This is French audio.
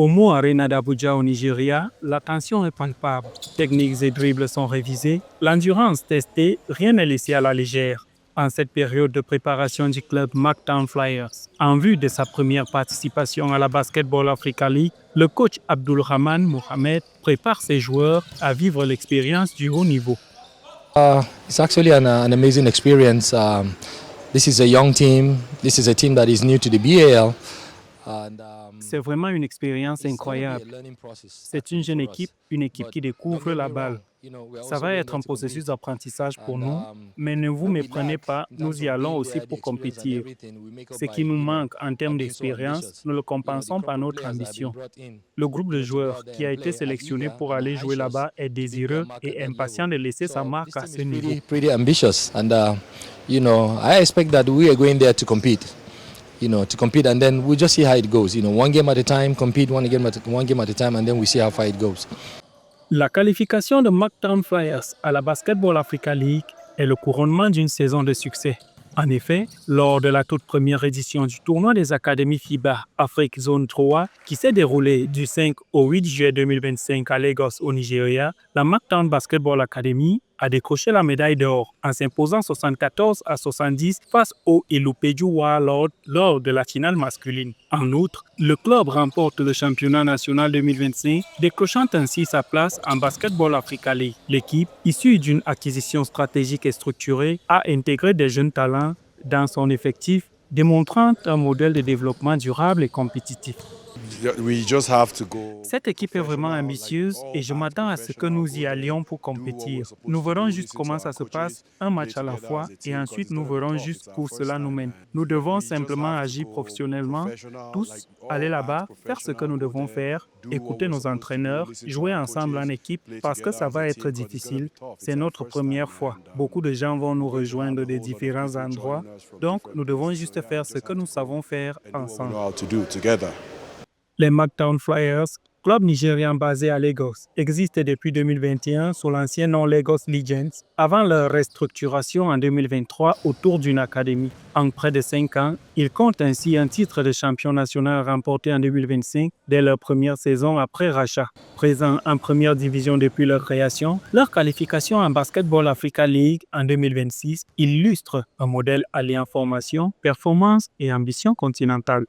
Au Mo Arena d'Abuja au Nigeria, la tension est palpable. Techniques et dribbles sont révisés, l'endurance testée, rien n'est laissé à la légère. En cette période de préparation du club Mactown Flyers, en vue de sa première participation à la Basketball Africa League, le coach Abdulrahman Mohamed prépare ses joueurs à vivre l'expérience du haut niveau. It's actually an amazing experience. This is a young team. This is a team that is new to the BAL. C'est vraiment une expérience incroyable. C'est une jeune équipe, une équipe qui découvre la balle. Ça va être un processus d'apprentissage pour nous, mais ne vous méprenez pas, nous y allons aussi pour compétir. Ce qui nous manque en termes d'expérience, nous le compensons par notre ambition. Le groupe de joueurs qui a été sélectionné pour aller jouer là-bas est désireux et impatient de laisser sa marque à ce niveau. Pretty ambitious, and I expect that we are going there to compete. And then we'll just see how it goes. One game at a time, compete one game at a time, and then we see how far it goes. La qualification de Mactown Flyers à la Basketball Africa League est le couronnement d'une saison de succès. En effet, lors de la toute première édition du tournoi des académies FIBA Afrique Zone 3, qui s'est déroulé du 5 au 8 juillet 2025 à Lagos au Nigeria, la Mactown Basketball Academy a décroché la médaille d'or en s'imposant 74-70 face au Ilupeju Warlords lors de la finale masculine. En outre, le club remporte le championnat national 2025, décrochant ainsi sa place en Basketball Africa League. L'équipe, issue d'une acquisition stratégique et structurée, a intégré des jeunes talents dans son effectif, démontrant un modèle de développement durable et compétitif. Cette équipe est vraiment ambitieuse et je m'attends à ce que nous y allions pour compétir. Nous verrons juste comment ça se passe, un match à la fois, et ensuite nous verrons jusqu'où cela nous mène. Nous devons simplement agir professionnellement, tous aller là-bas, faire ce que nous devons faire, écouter nos entraîneurs, jouer ensemble en équipe parce que ça va être difficile. C'est notre première fois. Beaucoup de gens vont nous rejoindre de différents endroits, donc nous devons juste faire ce que nous savons faire ensemble. Les Mactown Flyers, club nigérien basé à Lagos, existent depuis 2021 sous l'ancien nom Lagos Legends, avant leur restructuration en 2023 autour d'une académie. En près de 5 ans, ils comptent ainsi un titre de champion national remporté en 2025 dès leur première saison après rachat. Présents en première division depuis leur création, leur qualification en Basketball Africa League en 2026 illustre un modèle alliant formation, performance et ambition continentale.